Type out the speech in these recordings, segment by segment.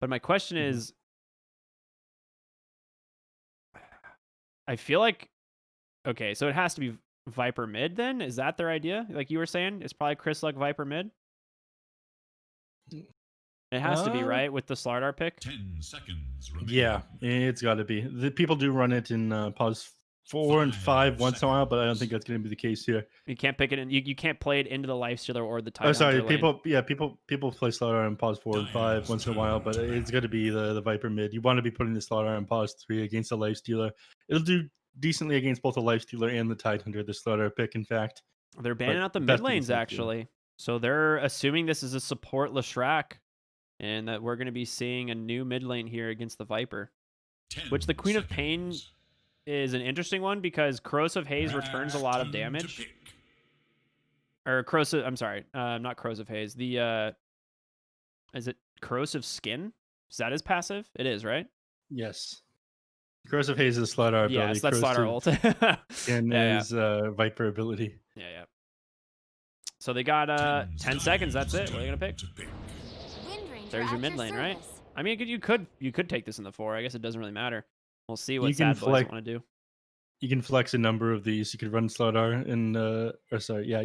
But my question is, I feel like, okay, so it has to be Viper mid then? Is that their idea? Like you were saying, it's probably Chris Luck Viper mid? It has to be, right? With the Slardar pick? 10 seconds remaining. Yeah, it's got to be. The people do run it in pause 4 and 5 once in a while, but I don't think that's going to be the case here. You can't pick it in. You can't play it into the Lifestealer or the Tide. Oh, sorry. Hunter lane. People play Slaughter on pause 4 and 5 once in a while, but it's going to be the Viper mid. You want to be putting the Slaughter on pause 3 against the Lifestealer. It'll do decently against both the Lifestealer and the Tide Hunter, the Slaughter pick, in fact. They're banning out the mid lanes, actually. So they're assuming this is a support Leshrac, and that we're going to be seeing a new mid lane here against the Viper. Which the Queen of Pain is an interesting one because Corrosive Haze returns a lot of damage. Or Corrosive, I'm sorry, not Corrosive Haze. The, is it Corrosive Skin? Is that his passive? It is, right? Yes. Corrosive Haze is Slaughter ability. Yes, that's Slaughter ult. And his Viper ability. Yeah. So they got 10 seconds, that's it. What are they going to pick? There's your mid lane, right? I mean, you could take this in the 4. I guess it doesn't really matter. We'll see what Sadboys want to do. You can flex a number of these. You could run Slaughter in you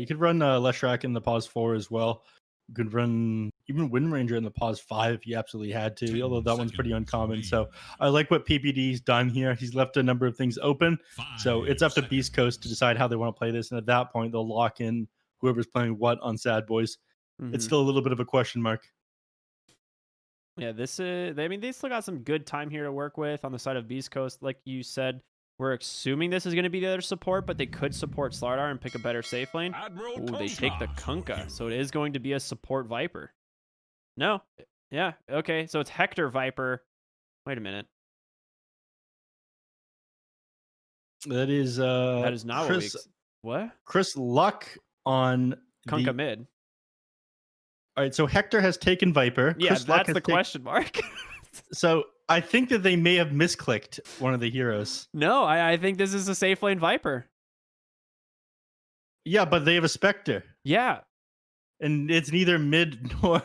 could run Leshrac in the pause 4 as well. You could run even Wind Ranger in the pause 5 if you absolutely had to, although that one's pretty uncommon. So I like what PPD's done here. He's left a number of things open. So it's up to Beast Coast to decide how they want to play this. And at that point, they'll lock in whoever's playing what on Sadboys. It's still a little bit of a question mark. Yeah, this is. I mean, they still got some good time here to work with on the side of Beast Coast. Like you said, we're assuming this is going to be their support, but they could support Slardar and pick a better safe lane. Ooh, they take the Kunkka, so it is going to be a support Viper. No, yeah, okay, so it's Hector Viper. Wait a minute. That is not what? Chris Luck on Kunkka mid. All right, so Hector has taken Viper. Yeah, Chris that's the question mark. So I think that they may have misclicked one of the heroes. No, I think this is a safe lane Viper. Yeah, but they have a Spectre. Yeah. And it's neither mid nor...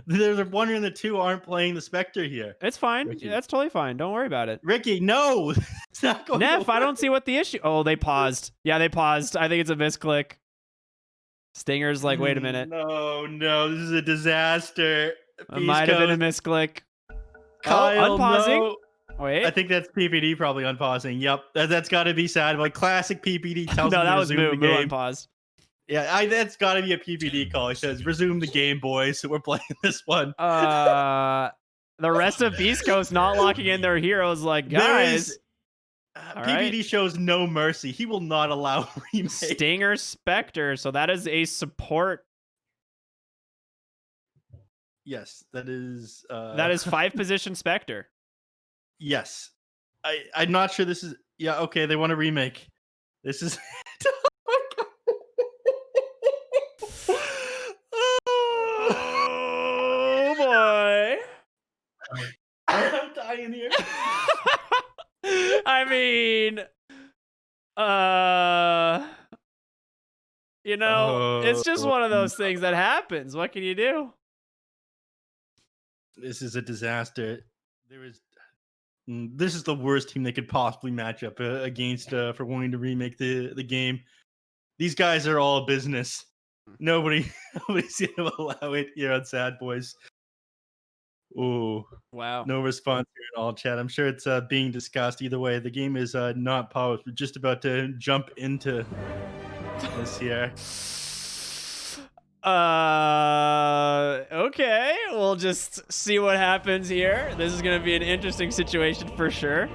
There's one and the 2 aren't playing the Spectre here. It's fine. Yeah, that's totally fine. Don't worry about it. Ricky, no! It's not going Neph, I don't see what the issue... Oh, they paused. Yeah, they paused. I think it's a misclick. Stinger's like, wait a minute. No, this is a disaster. It might have been a misclick. Kyle, unpausing. No. Wait. I think that's PPD probably unpausing. Yep, that's got to be sad. Like classic PPD tells no, me that to was resume the game. Unpaused. Yeah, that's got to be a PPD call. He says, "Resume the game, boys." So we're playing this one. The rest of Beast Coast not locking in their heroes. Like, guys. PPD shows no mercy. He will not allow remake. Stinger Spectre. So that is a support. Yes, that is 5 position Spectre. Yes. I'm not sure this is... Yeah, okay, they want to remake. This is... Oh, boy. I'm dying here. I mean... it's just one of those things that happens. What can you do? This is a disaster. This is the worst team they could possibly match up against for wanting to remake the game. These guys are all business. Nobody's gonna allow it here on Sadboys. Ooh, wow! No response here at all, chat. I'm sure it's being discussed. Either way, the game is not paused. We're just about to jump into this here. Okay, we'll just see what happens here. This is gonna be an interesting situation for sure.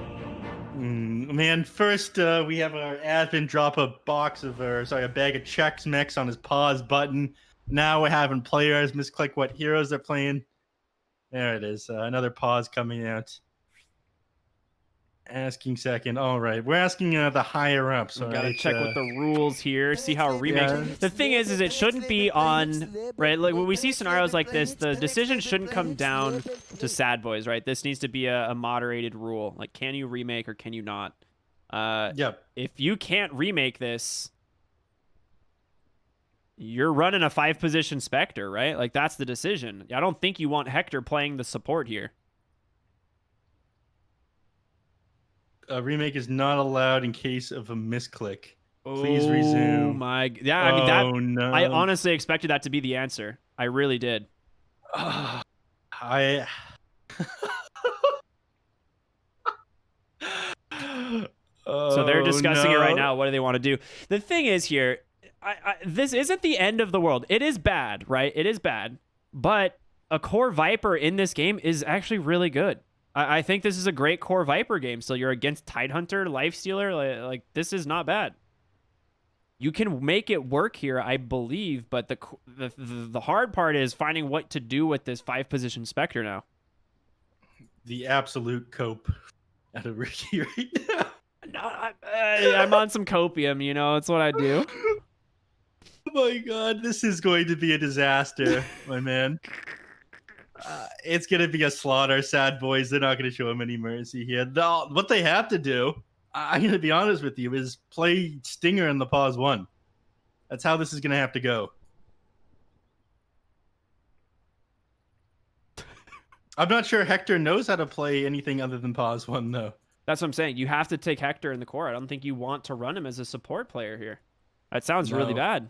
Man, first we have our admin drop a bag of Chex Mix on his pause button. Now we're having players misclick what heroes they're playing. There it is. Another pause coming out. Asking second. All right. We're asking the higher ups. We gotta check with the rules here. See how remakes. Yeah. The thing is it shouldn't be on, right? Like when we see scenarios like this, the decision shouldn't come down to Sadboys, right? This needs to be a moderated rule. Like, can you remake or can you not? Yep. If you can't remake this, you're running a 5 position Spectre, right? Like that's the decision. I don't think you want Hector playing the support here. A remake is not allowed in case of a misclick. Please Oh resume. my, yeah. I mean Oh I no. honestly expected that to be the answer. I really did. I. So they're Oh discussing it right no. now. What do they want to do? The thing is here, this isn't the end of the world. It is bad, right? It is bad. But a core Viper in this game is actually really good. I think this is a great core Viper game. So you're against Tidehunter, Lifestealer. Like this is not bad. You can make it work here, I believe. But the hard part is finding what to do with this 5-position Spectre now. The absolute cope out of Ricky right now. No, I'm on some copium, you know, it's what I do. Oh my god, this is going to be a disaster, my man. It's going to be a slaughter. Sadboys, they're not going to show him any mercy here. What they have to do, I'm going to be honest with you, is play Stinger in the pause 1. That's how this is going to have to go. I'm not sure Hector knows how to play anything other than pause 1, though. That's what I'm saying. You have to take Hector in the core. I don't think you want to run him as a support player here. That sounds really bad.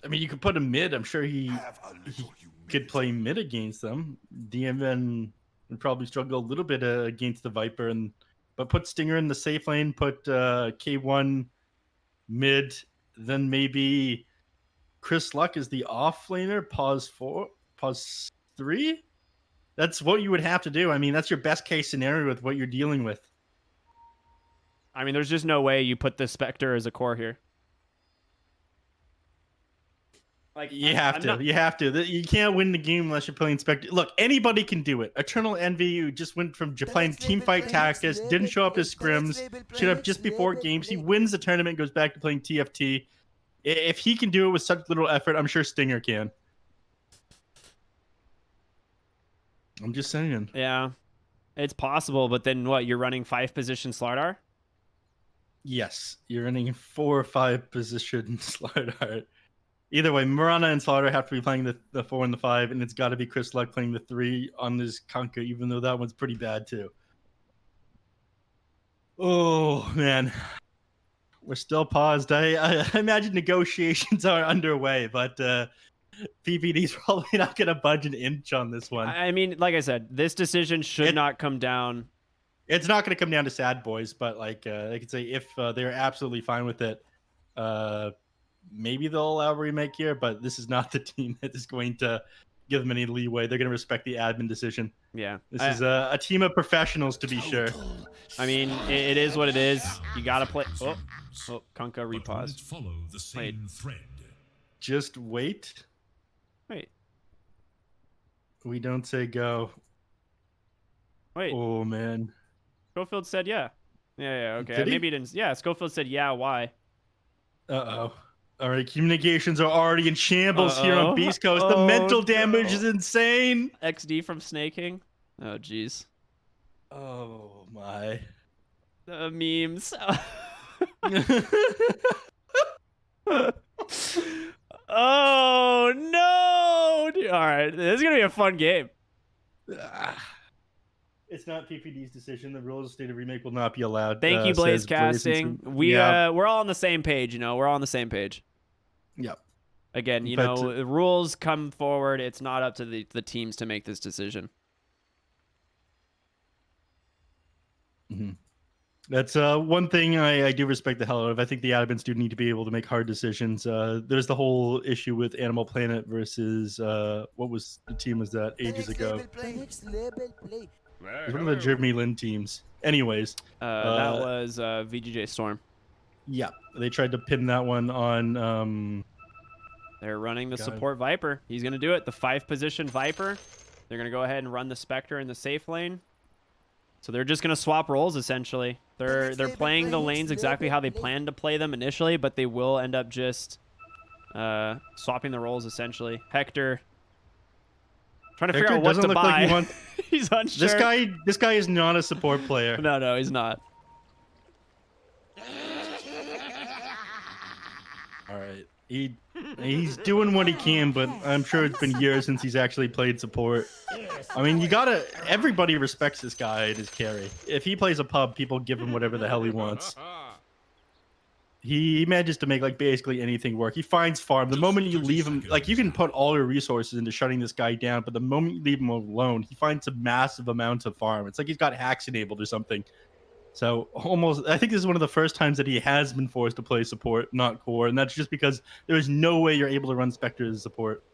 I mean, you could put him mid. I'm sure he could play mid against them. DMN would probably struggle a little bit against the Viper, but put Stinger in the safe lane, put K1 mid, then maybe Chris Luck is the off laner, pause 3. That's what you would have to do. I mean, that's your best case scenario with what you're dealing with. I mean, there's just no way you put the Spectre as a core here. Like you have to. You can't win the game unless you're playing Spectre. Look, anybody can do it. Eternal Envy, who just went from playing Teamfight Tactics, didn't show up to scrims, showed up just before games. He wins the tournament, goes back to playing TFT. If he can do it with such little effort, I'm sure Stinger can. I'm just saying. Yeah, it's possible, but then what? You're running 5-position Slardar? Yes, you're running 4 or 5-position Slardar. Either way, Mirana and Slaughter have to be playing the 4 and the 5, and it's got to be Chris Luck playing the 3 on this Conka, even though that one's pretty bad too. Oh, man. We're still paused. I imagine negotiations are underway, but PPD's probably not going to budge an inch on this one. I mean, like I said, this decision should not come down. It's not going to come down to Sadboys, but like they could say if they're absolutely fine with it, maybe they'll allow a remake here, but this is not the team that is going to give them any leeway. They're going to respect the admin decision. Yeah. This is a team of professionals, to be sure. I mean, it is what it is. You got to play. Oh, Kunkka repause. Follow the same thread. Just wait. Wait. We don't say go. Wait. Oh, man. Schofield said yeah. Yeah, okay. Did he? Maybe he didn't. Yeah, Schofield said yeah, why? Uh-oh. All right, communications are already in shambles here on Beast Coast. The mental damage is insane. XD from Snaking. Oh, jeez. Oh, my. The memes. Oh, no. Dude. All right, this is going to be a fun game. It's not PPD's decision. The rules state a remake will not be allowed. Thank you, Blaze Casting. We're all on the same page, you know. We're all on the same page. Yep. Again, you know, the rules come forward. It's not up to the teams to make this decision. Mm-hmm. That's one thing I do respect the hell out of. I think the admins do need to be able to make hard decisions. There's the whole issue with Animal Planet versus what was the team was that ages ago? One of the Jeremy Lin teams. Anyways, that was VGJ Storm. Yeah, they tried to pin that one on. They're running the support Viper. He's gonna do it. The 5-position Viper. They're gonna go ahead and run the Spectre in the safe lane. So they're just gonna swap roles essentially. They're playing the lanes exactly how they planned to play them initially, but they will end up just swapping the roles essentially. Hector. Trying to figure out what to buy. Like he's unsure. This guy is not a support player. No, he's not. All right. He He's doing what he can, but I'm sure it's been years since he's actually played support. I mean, everybody respects this guy and his carry. If he plays a pub, people give him whatever the hell he wants. He manages to make like basically anything work. He finds farm. The moment you leave him, like you can put all your resources into shutting this guy down, but the moment you leave him alone, he finds a massive amount of farm. It's like he's got hacks enabled or something. So almost, I think this is one of the first times that he has been forced to play support, not core, and that's just because there is no way you're able to run Spectre as support.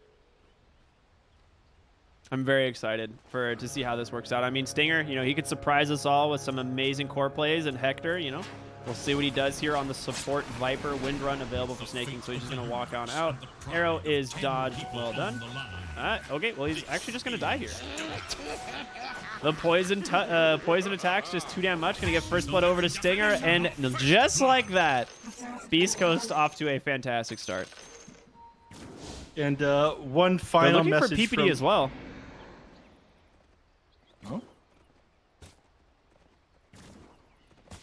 I'm very excited to see how this works out. I mean, Stinger, he could surprise us all with some amazing core plays, and Hector, we'll see what he does here on the support Viper. Wind Run available for snaking, so he's just going to walk on out. Arrow is dodged. Well done. Okay, well, he's actually just going to die here. The poison attacks just too damn much. Going to get first blood over to Stinger, and just like that, Beast Coast off to a fantastic start. And one final message for PPD as well. Oh.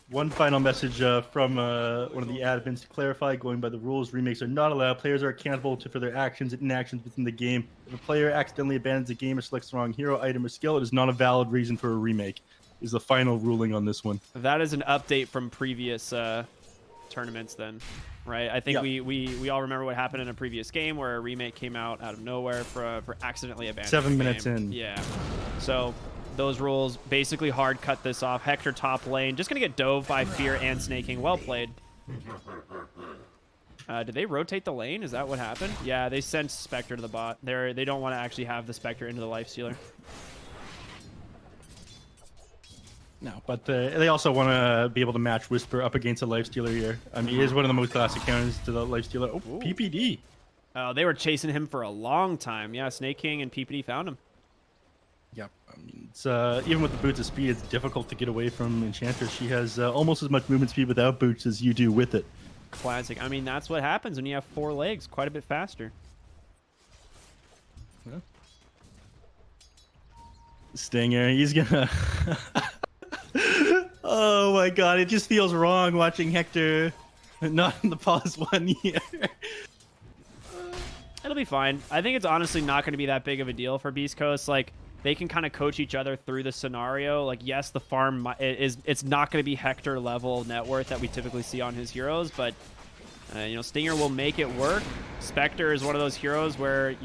One final message from one of the admins to clarify, going by the rules, remakes are not allowed. Players are accountable for their actions and inactions within the game. If a player accidentally abandons the game or selects the wrong hero, item, or skill, it is not a valid reason for a remake, is the final ruling on this one. That is an update from previous tournaments then, right? I think we all remember what happened in a previous game where a remake came out of nowhere for accidentally abandoning 7 minutes in. Yeah. So those rules basically hard cut this off. Hector top lane, just going to get dove by Fear and Snaking. Well played. Did they rotate the lane? Is that what happened? Yeah, they sent Spectre to the bot. They don't want to actually have the Spectre into the Lifestealer. No, but they also want to be able to match Whisper up against a Lifestealer here. I mean, he is one of the most classic counters to the Lifestealer. Oh, ooh. PPD. Oh, they were chasing him for a long time. Yeah, Snake King and PPD found him. Yep. I mean, it's even with the boots of speed, it's difficult to get away from Enchantress. She has almost as much movement speed without boots as you do with it. Classic. I mean, that's what happens when you have 4 legs. Quite a bit faster. Yeah. Stinger, he's gonna... Oh my god, it just feels wrong watching Hector not in the pause 1 year. It'll be fine. I think it's honestly not going to be that big of a deal for Beast Coast. Like, they can kind of coach each other through the scenario. Like, yes, the farm it's not going to be Hector level net worth that we typically see on his heroes, but Stinger will make it work. Spectre is one of those heroes where,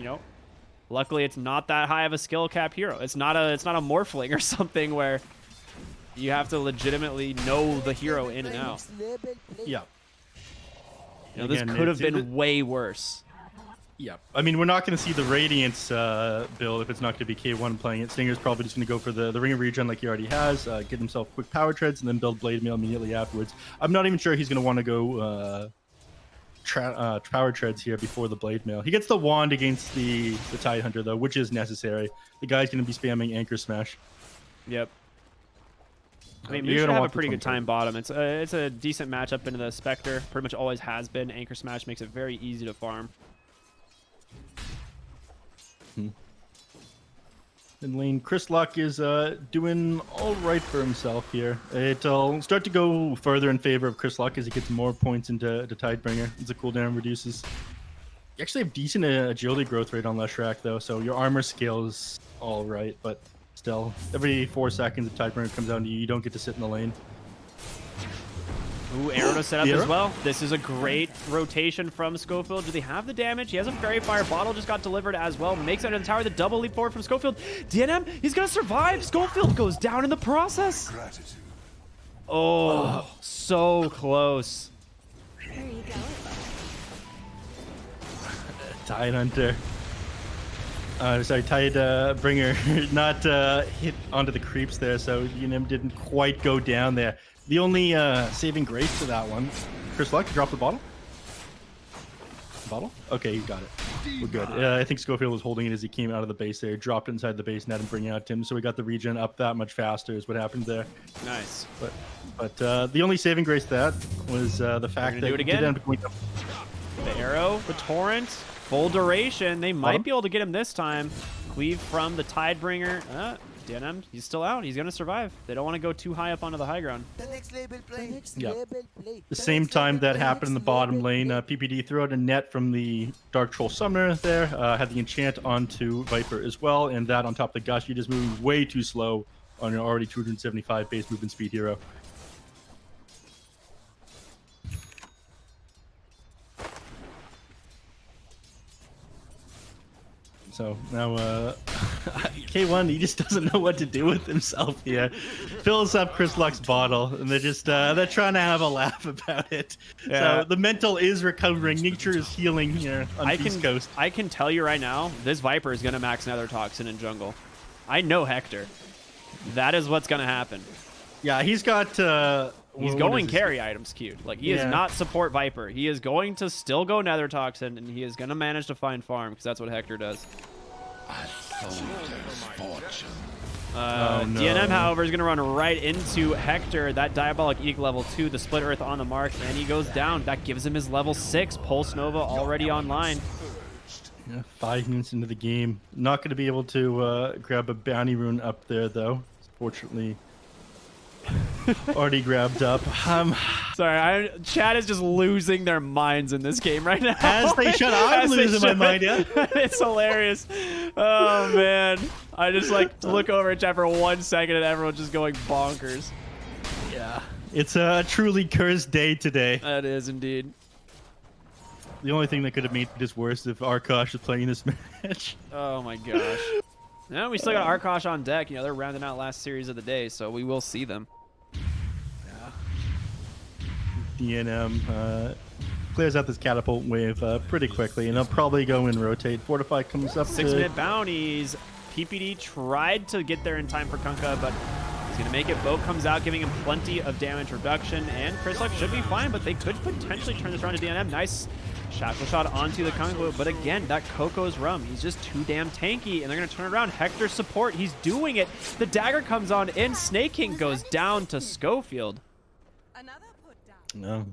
luckily it's not that high of a skill cap hero. It's not a Morphling or something where you have to legitimately know the hero in and out. Yeah. This could have been way worse. Yeah, I mean, we're not going to see the Radiance build if it's not going to be K1 playing it. Stinger's probably just going to go for the Ring of Regen like he already has, get himself quick power treads, and then build Blade Mail immediately afterwards. I'm not even sure he's going to want to go power treads here before the Blade Mail. He gets the wand against the Tide Hunter, though, which is necessary. The guy's going to be spamming Anchor Smash. Yep. I mean, we should have a pretty good time bottom. It's a decent matchup into the Spectre. Pretty much always has been. Anchor Smash makes it very easy to farm. In lane, Chris Luck is doing all right for himself here. It'll start to go further in favor of Chris Luck as he gets more points into Tidebringer as the cooldown reduces. You actually have decent agility growth rate on Leshrac, though, so your armor scales all right, but still, every 4 seconds if Tidebringer comes down to you, you don't get to sit in the lane. Ooh, arrow to set up as well. This is a great rotation from Schofield. Do they have the damage? He has a Fairy Fire. Bottle just got delivered as well. Makes it in the tower. The double leap forward from Schofield. DNM, he's going to survive. Schofield goes down in the process. Oh, so close. There you go. Tide Hunter. Sorry, Tidebringer not hit onto the creeps there, so DNM didn't quite go down there. The only saving grace to that one, Chris Luck, drop the bottle. Bottle? Okay, you got it. We're good. I think Schofield was holding it as he came out of the base there, dropped inside the base net and bringing out Tim, so we got the regen up that much faster is what happened there. Nice. But the only saving grace to that was the fact that do it again. The arrow, the torrent, full duration. They might be able to get him this time. Cleave from the Tidebringer. DNM, he's still out. He's going to survive. They don't want to go too high up onto the high ground. The same time that happened in the bottom lane, PPD threw out a net from the Dark Troll Summoner there, had the enchant onto Viper as well, and that on top of the Gush, you just moving way too slow on an already 275 base movement speed hero. So now K1, he just doesn't know what to do with himself here. Fills up Chris Luck's bottle, and they're trying to have a laugh about it. Yeah. So the mental is recovering. Nature is healing here on Beast Coast. I can tell you right now, this Viper is going to max Nether Toxin in jungle. I know Hector. That is what's going to happen. Yeah, he's got... he's going carry items queued. Like, he is not support Viper. He is going to still go Nether Toxin, and he is going to manage to find farm, because that's what Hector does. DNM, however, is going to run right into Hector. That Diabolic Eek level 2, the Split Earth on the mark, and he goes down. That gives him his level 6. Pulse Nova already online. Yeah, 5 minutes into the game. Not going to be able to grab a bounty rune up there, though. Fortunately, already grabbed up. Sorry, chat is just losing their minds in this game right now. As they should. I'm losing my mind, yeah. It's hilarious. Oh, man. I just like look over at chat for 1 second and everyone's just going bonkers. Yeah. It's a truly cursed day today. That is indeed. The only thing that could have made this worse if Arkosh was playing this match. Oh, my gosh. Now we still got Arkosh on deck. You know, they're rounding out last series of the day, so we will see them. DNM clears out this catapult wave pretty quickly, and they'll probably go and rotate. Fortify comes up 6-minute bounties. PPD tried to get there in time for Kunkka, but he's going to make it. Boat comes out, giving him plenty of damage reduction, and Chrysalis should be fine, but they could potentially turn this around to DNM. Nice shackle shot onto the Kunkka, but again, that Coco's rum. He's just too damn tanky, and they're going to turn it around. Hector's support, he's doing it. The dagger comes on, and Snake King goes down to Schofield. No.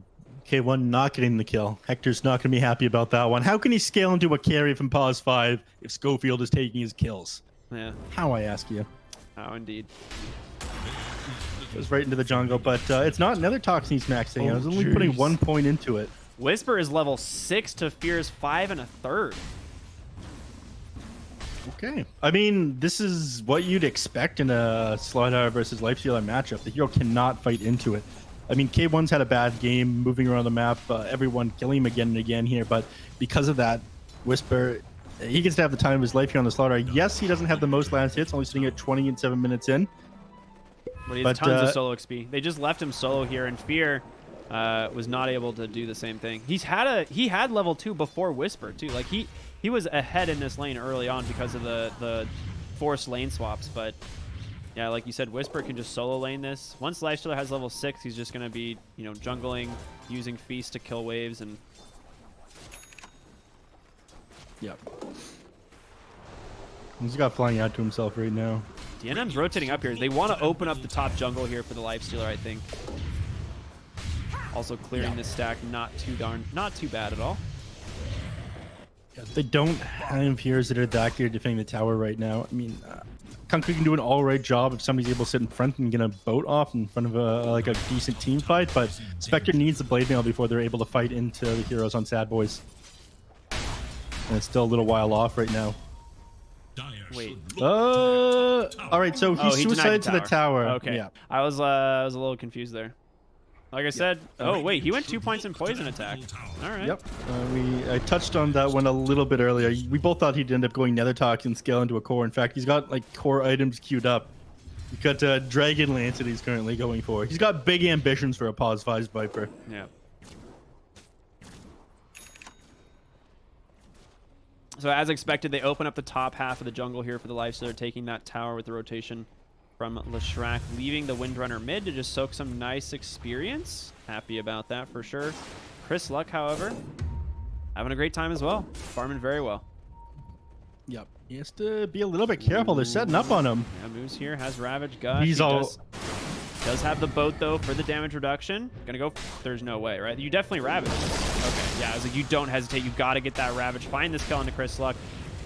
K1 not getting the kill. Hector's not going to be happy about that one. How can he scale into a carry from pause 5 if Schofield is taking his kills? Yeah. How, I ask you? How, indeed. Goes right into the jungle, but it's not Nether Toxin he's maxing. I was only putting 1 point into it. Whisper is level 6 to Fear's 5 1/3. Okay. I mean, this is what you'd expect in a Slider versus Lifestealer matchup. The hero cannot fight into it. I mean, K1's had a bad game moving around the map, everyone killing him again and again here, but because of that, Whisper, he gets to have the time of his life here on the Slaughter. Yes, he doesn't have the most last hits, only sitting at 20 and 7 minutes in. But he has tons of solo XP. They just left him solo here, and Fear was not able to do the same thing. He had level 2 before Whisper, too. Like, he was ahead in this lane early on because of the forced lane swaps, but... yeah, like you said, Whisper can just solo lane this. Once Lifestealer has level 6, he's just going to be, you know, jungling, using Feast to kill waves, and... yep. He's got flying out to himself right now. DNM's rotating up here. They want to open up the top jungle here for the Lifestealer, I think. Also clearing this stack, not too bad at all. Yeah, they don't have heroes that are that good defending the tower right now. I mean... Kunkka can do an all-right job if somebody's able to sit in front and get a boat off in front of a decent team fight, but Spectre needs the blade mail before they're able to fight into the heroes on Sadboys. And it's still a little while off right now. Wait. All right, so he suicided to the tower. Okay. Yeah. I was a little confused there. Like I said, oh wait, he went 2 points in poison attack. All right. Yep. I touched on that one a little bit earlier. We both thought he'd end up going Nether Toxin scale into a core. In fact, he's got like core items queued up. He's got Dragon Lance that he's currently going for. He's got big ambitions for a pause 5 Viper. Yeah. So as expected, they open up the top half of the jungle here for the Lifestealer, taking that tower with the rotation from Leshrac, leaving the Windrunner mid to just soak some nice experience. Happy about that for sure. Chris Luck, however, having a great time as well. Farming very well. Yep. He has to be a little bit careful. They're setting up on him. Yeah, Moose here has Ravage Gush. Does have the boat, though, for the damage reduction. Gonna go... there's no way, right? You definitely Ravage. Okay, yeah, I was like, you don't hesitate. You got to get that Ravage. Find this kill into Chris Luck.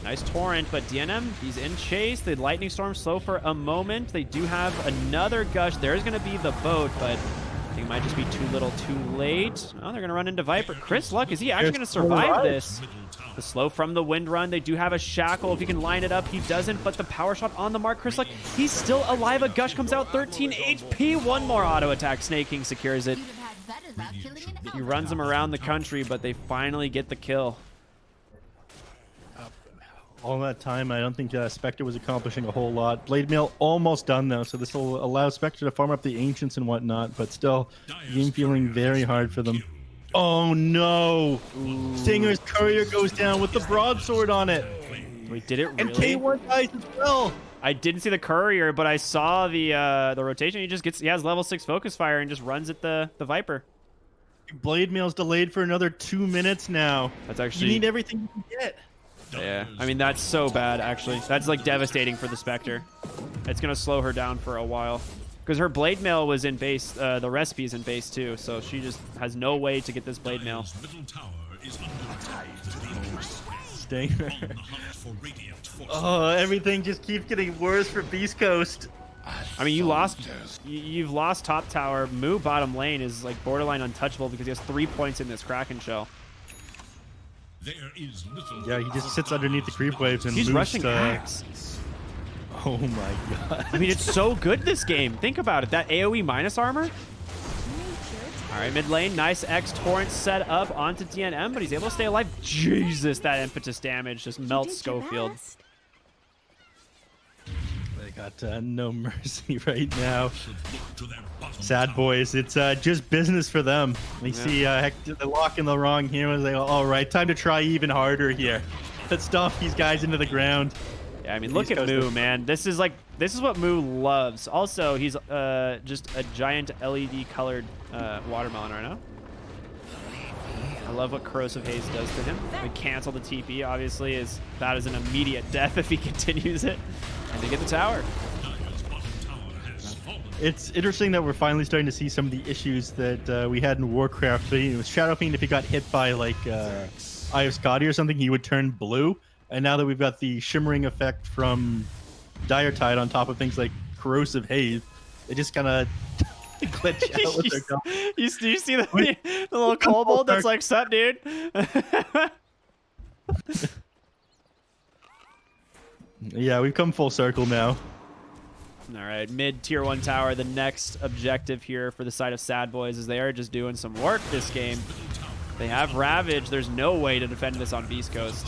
Nice Torrent, but DNM, he's in chase. The Lightning Storm slow for a moment. They do have another Gush. There's going to be the boat, but I think it might just be too little too late. Oh, they're going to run into Viper. Chris Luck, is he actually going to survive this? The slow from the Wind Run. They do have a Shackle. If he can line it up, he doesn't, but the power shot on the mark. Chris Luck, he's still alive. A Gush comes out, 13 HP. One more auto attack. Snake King secures it. He runs them around the country, but they finally get the kill. All that time, I don't think Spectre was accomplishing a whole lot. Blade Mail almost done, though, so this will allow Spectre to farm up the Ancients and whatnot, but still, game feeling very hard for them. Oh, no! Ooh. Stinger's Courier goes down with the broadsword on it! Wait, did it really? And K1 dies as well! I didn't see the Courier, but I saw the rotation. He has level 6 Focus Fire and just runs at the Viper. Blade Mail's delayed for another 2 minutes now. That's actually... You need everything you can get. Yeah, I mean, that's so bad, actually. That's, like, devastating for the Spectre. It's going to slow her down for a while. Because her Blade Mail was in base, the recipe's in base, too, so she just has no way to get this Blade Mail. Stinger. Oh, everything just keeps getting worse for Beast Coast. I mean, you've lost top tower. Moo bottom lane is, like, borderline untouchable because he has 3 points in this Kraken shell. Yeah, he just sits underneath the creep waves and he's rushing Axe. Oh my god. I mean, it's so good this game. Think about it. That AoE minus armor. All right, mid lane. Nice X Torrent set up onto DNM, but he's able to stay alive. Jesus, that impetus damage just melts Schofield. They got no mercy right now. Sadboys, it's just business for them. We see Hector, the lock in the wrong here. They go, all right, time to try even harder here. Let's stuff these guys into the ground. Yeah, I mean, look at Moo, man. This is what Moo loves. Also, he's just a giant LED colored watermelon right now. I love what Corrosive Haze does to him. They cancel the TP, obviously, that is an immediate death if he continues it. And they get the tower. It's interesting that we're finally starting to see some of the issues that we had in Warcraft. It was Shadow Fiend, if he got hit by like Eye of Scotty or something, he would turn blue. And now that we've got the shimmering effect from Dire Tide on top of things like Corrosive Haze, they just kind of glitch out with their gun. You see the little kobold that's like, sup, dude? Yeah, we've come full circle now. All right, mid tier 1 tower. The next objective here for the side of Sadboys is they are just doing some work this game. They have Ravage. There's no way to defend this on Beast Coast.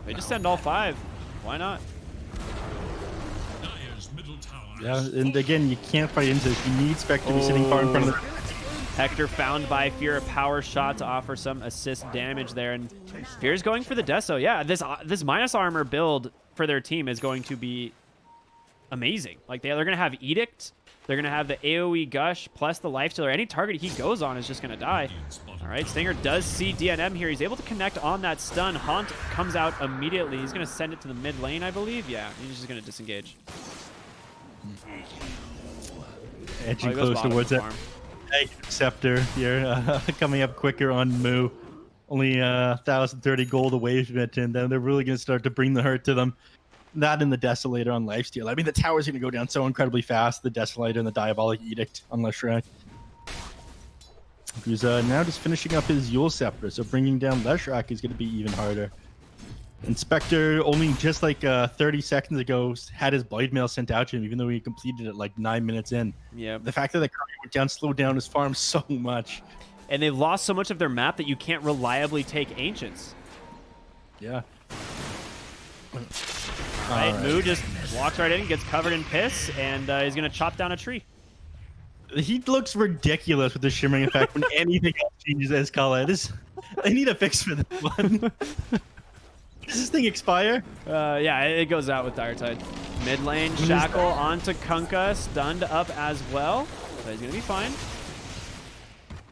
They just send all 5. Why not? Yeah, and again, you can't fight into this. You need Spectre to be sitting far in front of the... Hector found by Fear a power shot to offer some assist damage there, and Fear's going for the Deso. Yeah, this minus armor build for their team is going to be amazing. Like they're going to have Edict, they're going to have the AoE Gush plus the Lifestealer. Any target he goes on is just going to die. All right, Stinger does see DNM here. He's able to connect on that stun. Haunt comes out immediately. He's going to send it to the mid lane, I believe. Yeah, he's just going to disengage. Edging close towards it. Scepter here, coming up quicker on Moo. Only 1,030 gold away from it, and then they're really going to start to bring the hurt to them. Not in the Desolator on Lifesteal. I mean, the tower's going to go down so incredibly fast, the Desolator and the Diabolic Edict on Leshrac. Who's now just finishing up his Yule Scepter, so bringing down Leshrac is going to be even harder. And Spectre, only just like 30 seconds ago, had his Blade Mail sent out to him, even though he completed it like 9 minutes in. Yeah. The fact that the Courier went down slowed down his farm so much. And they've lost so much of their map that you can't reliably take Ancients. Yeah. All right, Moo just walks right in, gets covered in piss, and he's going to chop down a tree. He looks ridiculous with the shimmering effect when anything else changes as color. They need a fix for this one. Does this thing expire? Yeah, it goes out with Dire Tide. Mid lane, Shackle onto Kunkka, stunned up as well. But he's going to be fine.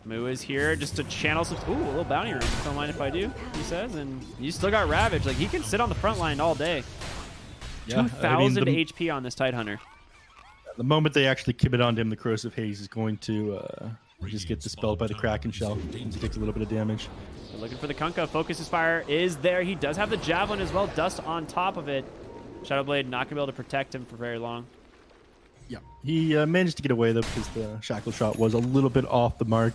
Moo is here just to channel some... Ooh, a little bounty room. Don't mind if I do, he says. And you still got Ravage. Like, he can sit on the front line all day. Yeah, 2,000 HP on this Tidehunter. The moment they actually commit onto him, the Corrosive Haze is going to just get dispelled by the Kraken Shell. He takes a little bit of damage. They're looking for the Kunkka. Focus's fire is there. He does have the javelin as well. Dust on top of it. Shadowblade not going to be able to protect him for very long. Yeah, he managed to get away though because the shackle shot was a little bit off the mark.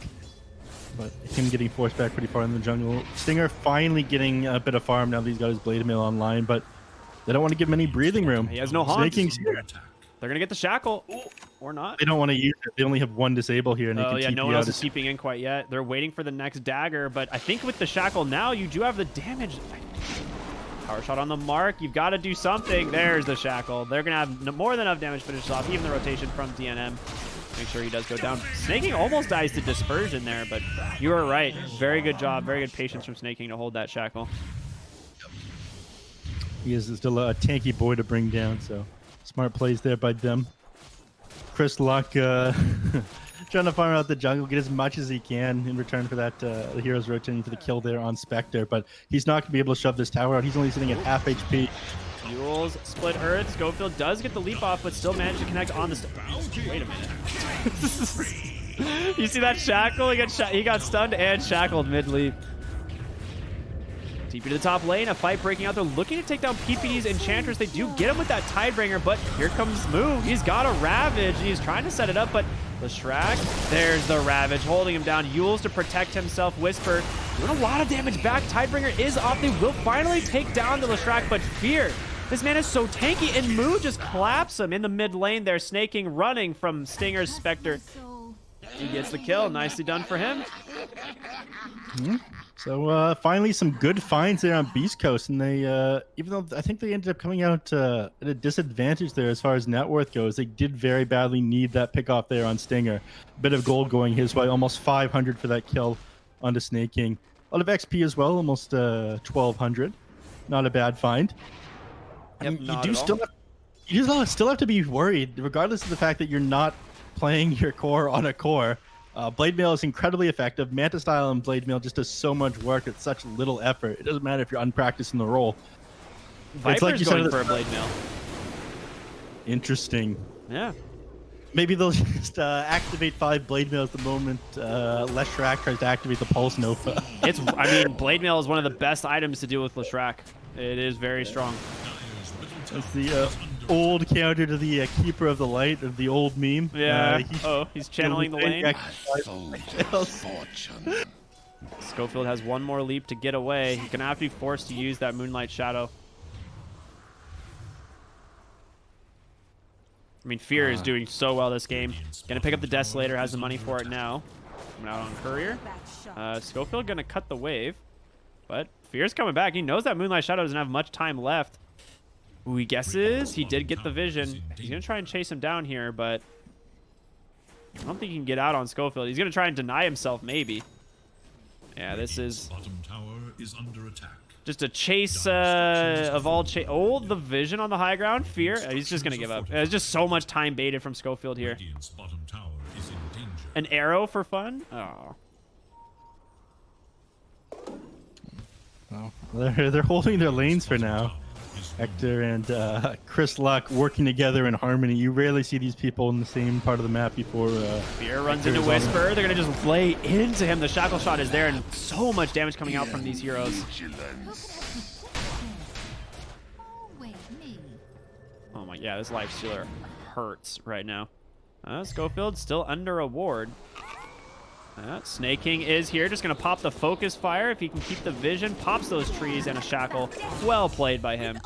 But him getting forced back pretty far in the jungle. Stinger finally getting a bit of farm now that he's got his blade mail online, but they don't want to give him any breathing room. He has no haunts. Snaking's here. They're going to get the shackle. Ooh, or not. They don't want to use it. They only have one disable here. And oh, yeah, no one else is TP keeping in quite yet. They're waiting for the next dagger, but I think with the shackle now, you do have the damage. Power shot on the mark. You've got to do something. There's the shackle. They're going to have more than enough damage finished off, even the rotation from DNM. Make sure he does go down. Snaking almost dies to dispersion there, but you are right. Very good job. Very good patience from Snaking to hold that shackle. He is still a tanky boy to bring down, so smart plays there by them. Chris Luck trying to farm out the jungle, get as much as he can in return for that the hero's rotating for the kill there on Spectre, but he's not going to be able to shove this tower out. He's only sitting at half HP. Mules split Earth. Schofield does get the leap off, but still managed to connect on the... Wait a minute. You see that shackle? He got stunned and shackled mid-leap. TP to the top lane, a fight breaking out. They're looking to take down PPD's Enchantress. They do get him with that Tidebringer, but here comes Moo. He's got a Ravage. He's trying to set it up, but Leshrac, there's the Ravage, holding him down. Yules to protect himself. Whisper doing a lot of damage back. Tidebringer is off. They will finally take down the Leshrac, but Fear, this man is so tanky, and Moo just collapses him in the mid lane there. Snaking, running from Stinger's Spectre. He gets the kill. Nicely done for him. So finally some good finds there on Beast Coast, and they even though I think they ended up coming out at a disadvantage there as far as net worth goes, they did very badly need that pick off there on Stinger. A bit of gold going his way, almost 500 for that kill onto Snaking. A lot of XP as well, almost 1200. Not a bad find. Yep, you do still have to be worried, regardless of the fact that you're not playing your core on a core. Blade Mail is incredibly effective. Manta Style and Blade Mail just does so much work at such little effort. It doesn't matter if you're unpracticed in the role. Viper's it's like you going said, for a Blade Mail. Interesting. Yeah. Maybe they'll just activate 5 Blade Mails the moment Leshrac tries to activate the Pulse Nova. I mean, Blade Mail is one of the best items to deal with Leshrac. It is very strong. It's the old counter to the Keeper of the Light of the old meme. Yeah. He's channeling the lane. Schofield has one more leap to get away. He's going to have to be forced to use that Moonlight Shadow. I mean, Fear is doing so well this game. Going to pick up the Desolator, has the money for it now. Coming out on Courier. Schofield going to cut the wave. But Fear's coming back. He knows that Moonlight Shadow doesn't have much time left. Who he guesses, he did get the vision. He's going to try and chase him down here, but I don't think he can get out on Schofield. He's going to try and deny himself, maybe. Yeah, this is just a chase of all chase. Oh, the vision on the high ground. Fear. He's just going to give up. There's just so much time baited from Schofield here. An arrow for fun? Oh. Well, they're holding their lanes for now. Hector and Chris Luck working together in harmony. You rarely see these people in the same part of the map before. Fear runs into Whisper. They're going to just lay into him. The shackle shot is there, and so much damage coming out from these heroes. Oh my, yeah, this life stealer hurts right now. Schofield still under a ward. Snaking is here, just going to pop the focus fire. If he can keep the vision, pops those trees and a shackle. Well played by him.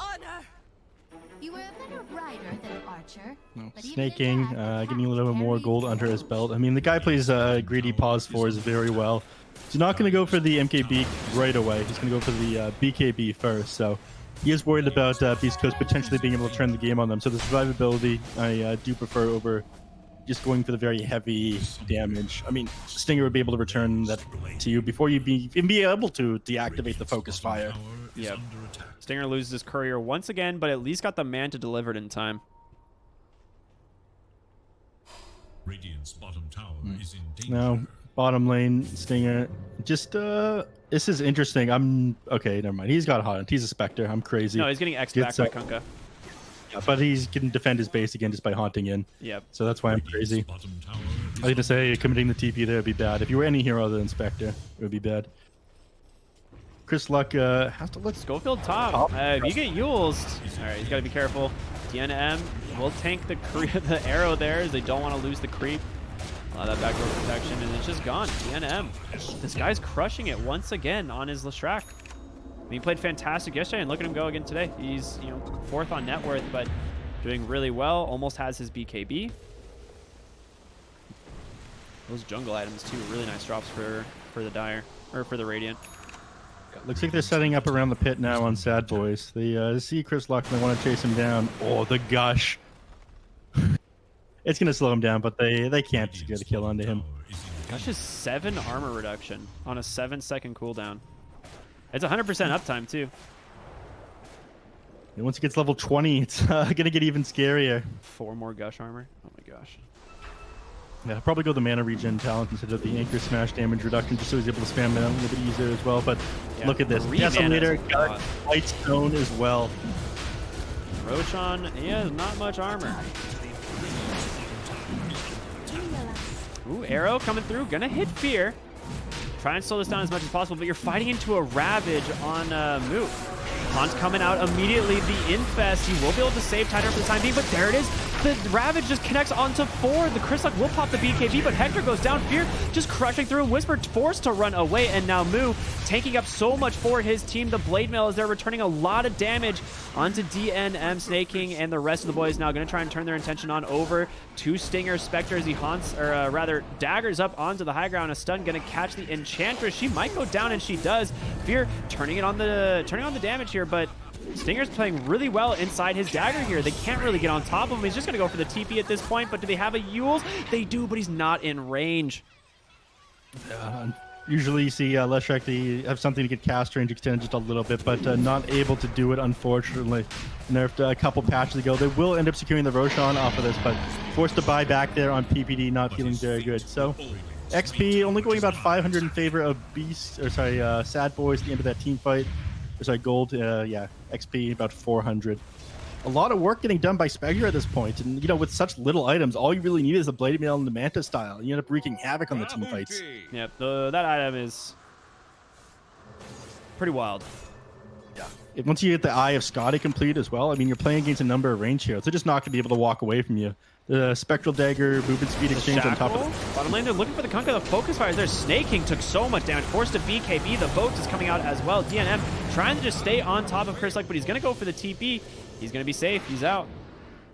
You were a better rider than Archer. No. Snaking, getting a little bit more gold under his belt. I mean, the guy plays greedy pause 4s very well. He's not going to go for the MKB right away. He's going to go for the BKB first. So he is worried about Beast Coast potentially being able to turn the game on them. So the survivability I do prefer over just going for the very heavy damage. I mean, Stinger would be able to return that to you before you even be able to deactivate the focus fire. Yeah. Stinger loses his courier once again, but at least got the man to deliver it in time. Radiant's bottom tower is in danger. Now, bottom lane, Stinger. Just, this is interesting. Okay, never mind. He's got Haunt. He's a Spectre. I'm crazy. No, he's getting X'd back by Kunkka. Yeah, but he can defend his base again just by haunting in. Yep. So that's why I'm crazy. I was going to say, committing the TP there would be bad. If you were any hero other than Spectre, it would be bad. Chris Luck has to look. Schofield top. If you get Yules, all right, he's got to be careful. DNM will tank the the arrow there as they don't want to lose the creep. That back row protection, and it's just gone. DNM. This guy's crushing it once again on his Leshrac. I mean, he played fantastic yesterday, and look at him go again today. He's, you know, 4th on net worth, but doing really well. Almost has his BKB. Those jungle items too, really nice drops for the Dire, or for the Radiant. Looks like they're setting up around the pit now on Sadboys. They see Chris Luck and they want to chase him down. Oh, the gush. It's going to slow him down, but they can't just get a kill onto him. Gush is 7 armor reduction on a 7-second cooldown. It's 100% uptime too. And once he gets level 20, it's going to get even scarier. 4 more Gush armor. Oh my gosh. Yeah, I'll probably go the mana regen talent instead of the anchor smash damage reduction, just so he's able to spam it a little bit easier as well. But yeah, look at this. Desolator got White Stone as well. Roshan, he has not much armor. Ooh, arrow coming through. Gonna hit Fear. Try and slow this down as much as possible, but you're fighting into a Ravage on Moo. Han's coming out immediately. The Infest, he will be able to save Titan for the time being, but there it is. The Ravage just connects onto 4. The Chris Luck will pop the BKB, but Hector goes down. Fear just crushing through. Whisper forced to run away, and now Moo tanking up so much for his team. The Blade Mail is there, returning a lot of damage onto DNM, Snake King, and the rest of the boys now going to try and turn their attention on over to Stinger. Spectre as he haunts, or rather daggers up onto the high ground. A stun going to catch the Enchantress. She might go down, and she does. Fear turning on the damage here, but Stinger's playing really well inside his dagger here. They can't really get on top of him. He's just going to go for the TP at this point, but do they have a Yules? They do, but he's not in range. Usually you see Leshrac, they have something to get cast range extended just a little bit, but not able to do it, unfortunately. Nerfed a couple patches ago. They will end up securing the Roshan off of this, but forced to buy back there on PPD, not feeling very good. So XP only going about 500 in favor of Sadboys at the end of that team fight. Gold, yeah, XP about 400. A lot of work getting done by Spectre at this point, and you know, with such little items, all you really need is the Blade Mail and the Manta style. You end up wreaking havoc on the team fights. Yep, that item is pretty wild. Yeah. Once you get the Eye of Scotty complete as well, I mean, you're playing against a number of range heroes. They're just not going to be able to walk away from you. The Spectral Dagger, movement speed exchange on top of it. Bottom lane, they're looking for the Kunkka. The focus fires there. Snake King took so much damage. Forced to BKB. The boat is coming out as well. DNM trying to just stay on top of Chris Luck, but he's going to go for the TP. He's going to be safe. He's out.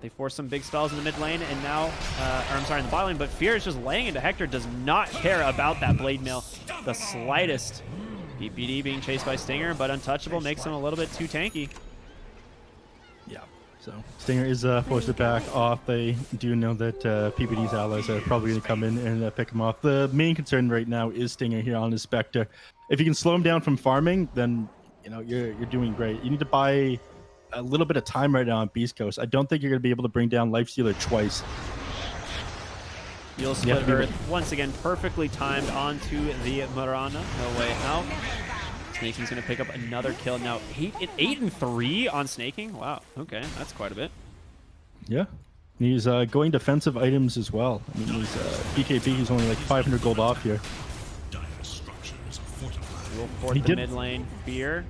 They force some big spells in the mid lane, and now, or I'm sorry, in the bot lane, but Fear is just laying into Hector. Does not care about that Blade Mail the slightest. PPD being chased by Stinger, but Untouchable makes him a little bit too tanky. Yeah. So Stinger is forced to back off. They do know that PPD's allies are probably going to come in and pick him off. The main concern right now is Stinger here on his Spectre. If you can slow him down from farming, then you know you're doing great. You need to buy a little bit of time right now on Beast Coast. I don't think you're going to be able to bring down Lifestealer twice. You'll split Earth once again, perfectly timed onto the Mirana. No way out. Snaking's going to pick up another kill now. 8 and 3 on Snaking. Wow. Okay, that's quite a bit. Yeah. He's going defensive items as well. I mean, he's BKB. He's only like 500 gold off here. We'll port the mid lane. Fear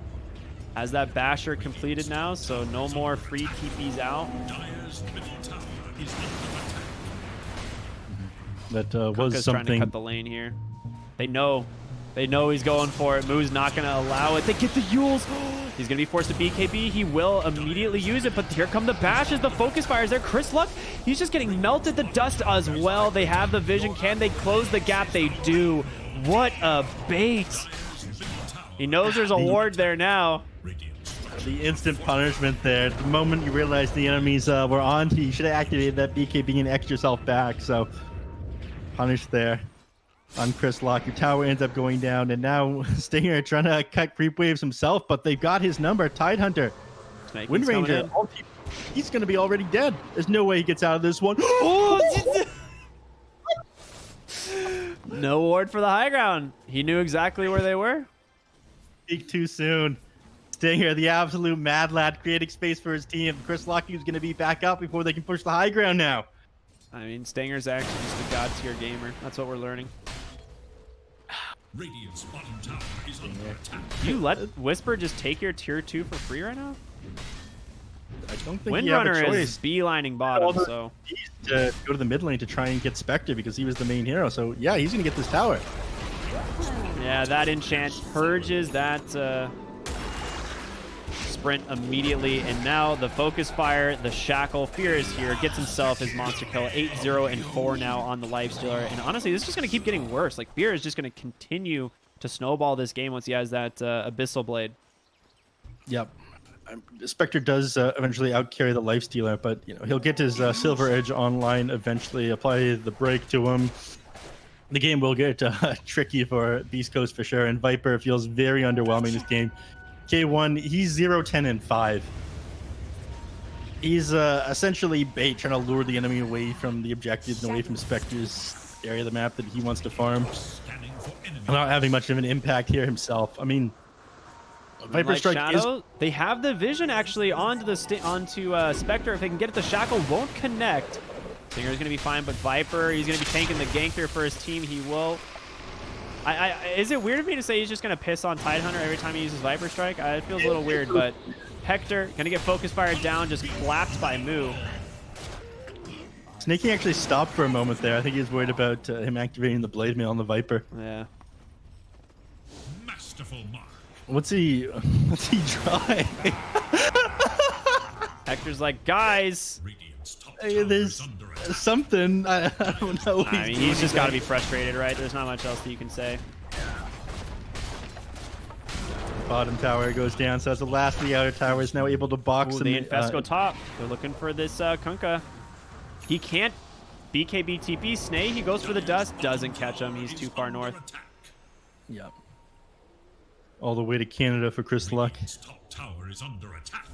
has that Basher completed now, so no more free TPs out. That was Kunkka's something. Trying to cut the lane here. They know he's going for it. Moo's not going to allow it. They get the Yules. He's going to be forced to BKB. He will immediately use it, but here come the bashes. The focus fires there. Chris Luck, he's just getting melted to dust as well. They have the vision. Can they close the gap? They do. What a bait. He knows there's a ward there now. The instant punishment there. The moment you realize the enemies were on to you, should have activated that BKB and extra yourself back. So punished there on Chris Luck. Your tower ends up going down, and now Stinger trying to cut creep waves himself, but they've got his number. Tidehunter, Wind Ranger, he's going to be already dead. There's no way he gets out of this one. No ward for the high ground. He knew exactly where they were. Speak too soon. Stinger, the absolute mad lad, creating space for his team. Chris Luck is going to be back up before they can push the high ground now. I mean, Stinger's actually just a god tier gamer. That's what we're learning. Radiant's bottom tower is under attack. You let Whisper just take your tier 2 for free right now? I don't think you have a Windrunner choice. is beelining bottom, so To go to the mid lane to try and get Spectre because he was the main hero. So yeah, he's gonna get this tower. yeah, that enchant purges that sprint immediately, and now the focus fire, the shackle, Fear is here, gets himself his monster kill, 8-0 and 4 now on the Lifestealer, and honestly, this is just gonna keep getting worse. Like, Fear is just gonna continue to snowball this game once he has that Abyssal Blade. Yep. Spectre does eventually outcarry the Lifestealer, but you know he'll get his Silver Edge online eventually. Apply the break to him. The game will get tricky for Beast Coast for sure, and Viper feels very underwhelming this game. K1, he's 0, 10, and 5. He's essentially bait, trying to lure the enemy away from the objectives and away from Spectre's area of the map that he wants to farm. Not having much of an impact here himself. I mean, Viper Strike Shadow, they have the vision actually onto the Spectre. If they can get it, the shackle won't connect. Stinger's gonna be fine, but Viper, he's gonna be tanking the gank here for his team. He will. Is it weird of me to say he's just gonna piss on Tidehunter every time he uses Viper Strike? It feels a little weird, but Hector gonna get focus fired down, just clapped by Moo. Snaking actually stopped for a moment there. I think he was worried about him activating the blade mail on the Viper. Yeah. Masterful mark. What's he trying? Hector's like, guys. Radiant's top Hey, tower there's is under attack. something. I don't know. What I mean, he's just got to be frustrated, right? There's not much else that you can say. Bottom tower goes down, so that's the last of the outer towers now able to box Ooh, him. the Infest go top. They're looking for this Kunkka. He can't BKB TP. Snay, he goes for the dust. Doesn't catch him. He's too far north. Yep. All the way to Canada for Chris Luck. Radiant's top tower is under attack.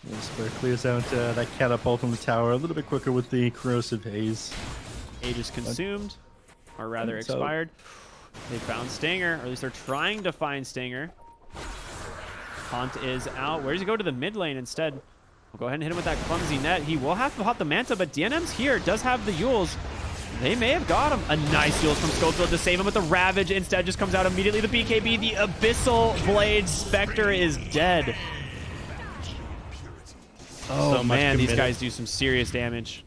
Whisper clears out that catapult on the tower a little bit quicker with the corrosive haze. Age is consumed, or rather So- expired. They found Stinger, or at least they're trying to find Stinger. Hunt is out. Where does he go to the mid lane instead? We'll go ahead and hit him with that clumsy net. He will have to hop the Manta, but DNM's here, does have the Yules. They may have got him. A nice Yules from Schofield to save him, but the Ravage instead just comes out immediately. The BKB, the Abyssal Blade, Spectre is dead. Oh So much man, these committed. guys do some serious damage.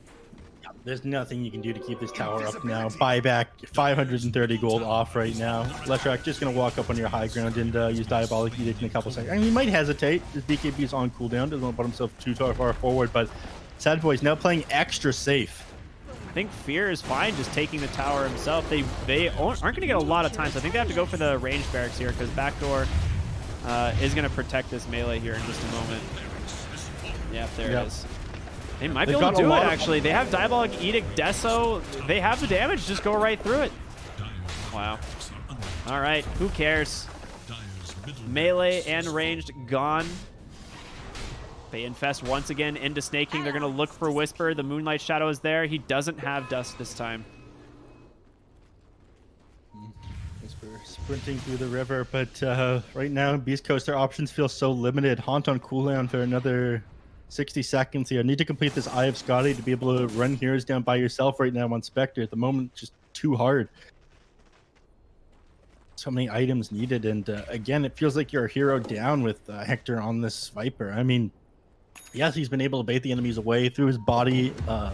There's nothing you can do to keep this tower up now. Buy back 530 gold off right now. Leshrac just going to walk up on your high ground and use Diabolic Edict in a couple seconds. I mean, he might hesitate. His BKB is on cooldown. Doesn't want to put himself too far forward, but Sadboys now playing extra safe. I think Fear is fine just taking the tower himself. They aren't going to get a lot of time, so I think they have to go for the range barracks here because backdoor is going to protect this melee here in just a moment. Yeah, there it is. They might be They've able to got a do it, lot of- actually. They have Diabolic Edict, Deso. They have the damage. Just go right through it. Wow. All right, who cares? Dire's middle Melee and ranged gone. They infest once again into Snaking. They're going to look for Whisper. The Moonlight Shadow is there. He doesn't have Dust this time. Whisper sprinting through the river, but right now, Beast Coast, their options feel so limited. Haunt on cooldown for another 60 seconds here. Need to complete this Eye of Scotty to be able to run heroes down by yourself right now on Spectre. At the moment, just too hard. So many items needed, and again, it feels like you're a hero down with Hector on this Viper. I mean, yes, he's been able to bait the enemies away through his body at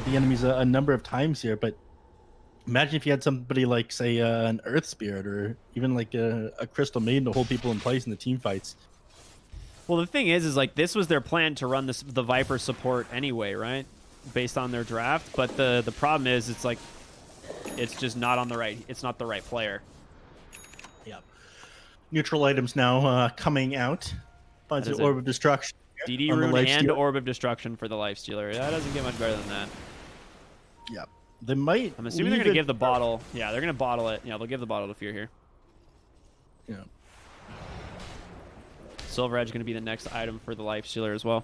the enemies a number of times here, but imagine if you had somebody like, say, an Earth Spirit or even like a Crystal Maiden to hold people in place in the team fights. Well, the thing is like this was their plan to run the Viper support anyway, right? Based on their draft. But the problem is it's like it's just not on the right. It's not the right player. Yep. Neutral items now coming out. Finds That an is Orb of Destruction. DD on the Rune and Lifestealer. Orb of Destruction for the Lifestealer. That doesn't get much better than that. Yep. They might. I'm assuming they're leave going to it- give the bottle. Yeah, they're going to bottle it. Yeah, they'll give the bottle to Fear here. Yeah. Silver Edge going to be the next item for the Lifestealer as well.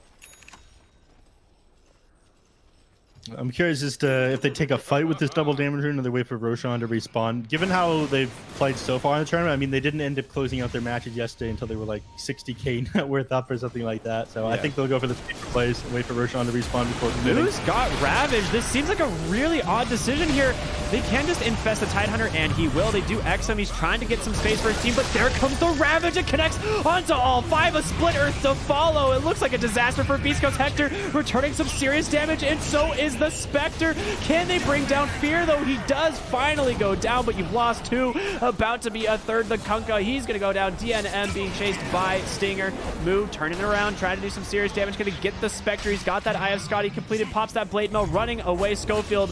I'm curious as to if they take a fight with this double damage rune or they wait for Roshan to respawn. Given how they've played so far in the tournament, I mean, they didn't end up closing out their matches yesterday until they were like 60k net worth up or something like that. So I think they'll go for the safer plays and wait for Roshan to respawn before committing. Moose got Ravage. This seems like a really odd decision here. They can just infest the Tidehunter, and he will. They do X him. He's trying to get some space for his team, but there comes the Ravage. It connects onto all 5. A split Earth to follow. It looks like a disaster for Beast Coast. Hector returning some serious damage, and so is the Spectre. Can they bring down Fear, though? He does finally go down, but you've lost 2. About to be a third. The Kunkka, he's going to go down. DNM being chased by Stinger. Moo turning it around, trying to do some serious damage. Going to get the Spectre. He's got that Eye of Scotty completed. Pops that Blade Mill, running away. Schofield,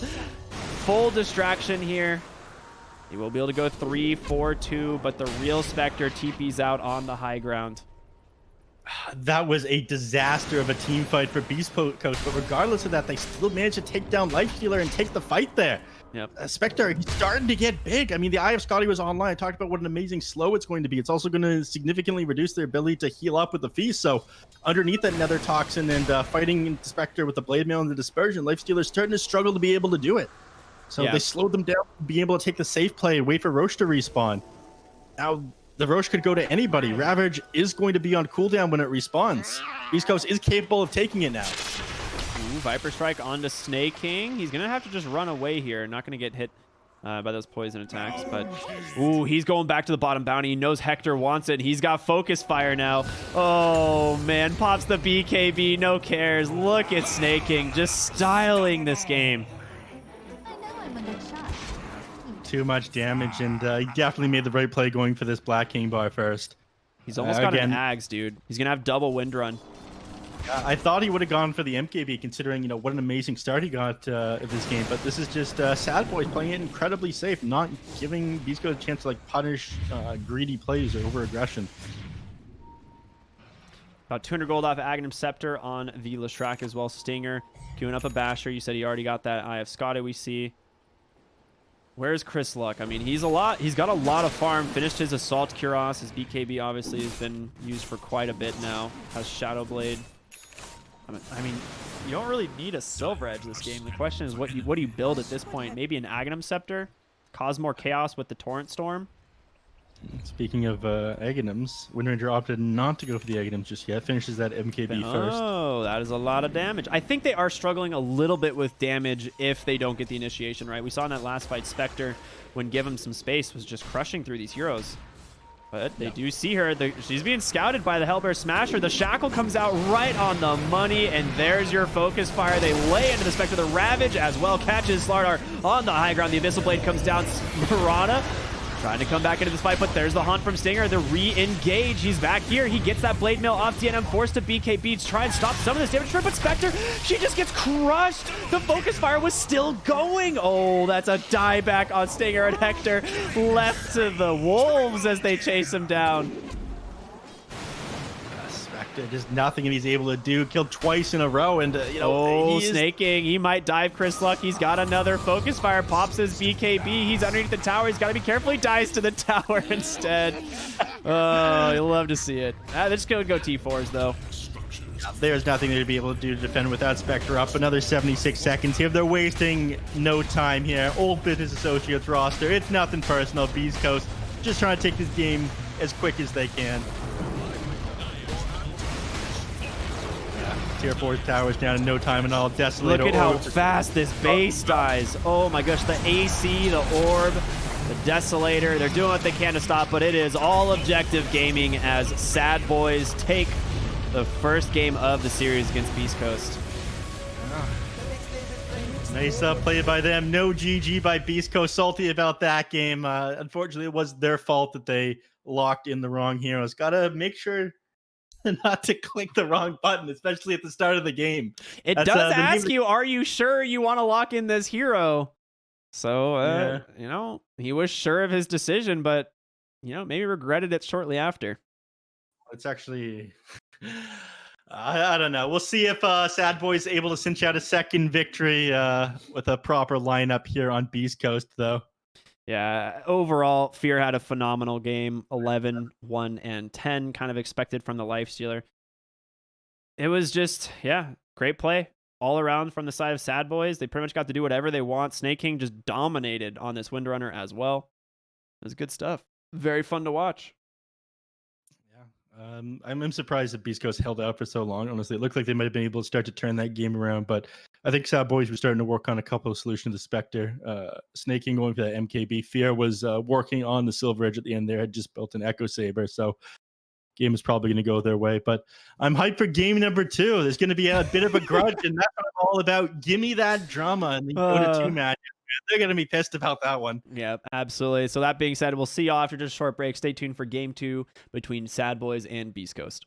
full distraction here. He will be able to go 3-4-2, but the real Spectre TP's out on the high ground. That was a disaster of a team fight for Beast Coast, but regardless of that, they still managed to take down Lifestealer and take the fight there. Yep. Spectre, he's starting to get big. I mean, the Eye of Scotty was online. I talked about what an amazing slow it's going to be. It's also going to significantly reduce their ability to heal up with the Feast. So underneath that Nether Toxin and fighting Spectre with the Blade Mail and the Dispersion, Lifestealer's starting to struggle to be able to do it. So they slowed them down, being able to take the safe play, wait for Roche to respawn. Now, the Roche could go to anybody. Ravage is going to be on cooldown when it respawns. Beast Coast is capable of taking it now. Ooh, Viper Strike onto Snake King. He's going to have to just run away here. Not going to get hit by those poison attacks. But, ooh, he's going back to the bottom bounty. He knows Hector wants it. He's got Focus Fire now. Oh, man. Pops the BKB. No cares. Look at Snake King just styling this game. Too much damage, and he definitely made the right play going for this Black King bar first. He's almost got an Ags, dude. He's going to have double wind run. I thought he would have gone for the MKB, considering, you know, what an amazing start he got of this game. But this is just Sadboys playing it incredibly safe, not giving Beast Coast a chance to like punish greedy plays or over-aggression. About 200 gold off Aghanim Scepter on the Leshrac as well. Stinger queuing up a Basher. You said he already got that Eye of Scotty we see. Where's Chris Luck? I mean, he's got a lot of farm. Finished his Assault Cuirass. His BKB obviously has been used for quite a bit now. Has Shadow Blade. I mean, you don't really need a Silver Edge this game. The question is, what do you build at this point? Maybe an Aghanim Scepter? Cause more chaos with the Torrent Storm? Speaking of Aghanims, Windranger opted not to go for the Aghanims just yet. Finishes that MKB first. Oh, that is a lot of damage. I think they are struggling a little bit with damage if they don't get the initiation right. We saw in that last fight, Spectre, when given some space, was just crushing through these heroes. But they do see her. She's being scouted by the Hellbear Smasher. The Shackle comes out right on the money, and there's your Focus Fire. They lay into the Spectre. The Ravage as well catches Slardar on the high ground. The Abyssal Blade comes down. Mirana trying to come back into this fight, but there's the Haunt from Stinger. The re-engage. He's back here. He gets that Blade Mail off DNM, forced to BKB to try and stop some of this damage. But Spectre, she just gets crushed. The Focus Fire was still going. Oh, that's a dieback on Stinger, and Hector left to the wolves as they chase him down. Spectre, just nothing he's able to do. Killed twice in a row, and you know, Snaking. He might dive Chris Luck. He's got another Focus Fire. Pops his BKB. He's underneath the tower. He's got to be careful. He dies to the tower instead. Oh, you'll love to see it. They're just going to go T4s, though. There's nothing they'd be able to do to defend without Spectre up. Another 76 seconds here. They're wasting no time here. Old Business Associates roster. It's nothing personal. Beast Coast just trying to take this game as quick as they can. Tier 4 towers down in no time and all. Desolator. Look at how fast this base dies. Oh my gosh, the AC, the Orb, the Desolator. They're doing what they can to stop, but it is all objective gaming as Sadboys take the first game of the series against Beast Coast. Nice play by them. No GG by Beast Coast. Salty about that game. Unfortunately, it was their fault that they locked in the wrong heroes. Gotta make sure not to click the wrong button, especially at the start of the game. It does ask you, are you sure you want to lock in this hero? So, you know, he was sure of his decision, but, you know, maybe regretted it shortly after. It's actually, I don't know. We'll see if Sadboy is able to cinch out a second victory with a proper lineup here on Beast Coast, though. Yeah, overall, Fear had a phenomenal game. 11, 1, and 10, kind of expected from the Lifestealer. It was just, yeah, great play. all around from the side of Sadboys. They pretty much got to do whatever they want. Snake King just dominated on this Windrunner as well. It was good stuff. Very fun to watch. Yeah, I'm surprised that Beast Coast held out for so long. Honestly, it looked like they might have been able to start to turn that game around, but I think Sadboys were starting to work on a couple of solutions to the Spectre. Snake King going for that MKB. Fear was working on the Silver Edge at the end there, had just built an Echo Saber, so game is probably going to go their way. But I'm hyped for game number 2. There's going to be a bit of a grudge, and that's what I'm all about. Give me that drama and the Dota 2 match. They're going to be pissed about that one. Yeah, absolutely. So that being said, we'll see you all after just a short break. Stay tuned for game 2 between Sadboys and Beast Coast.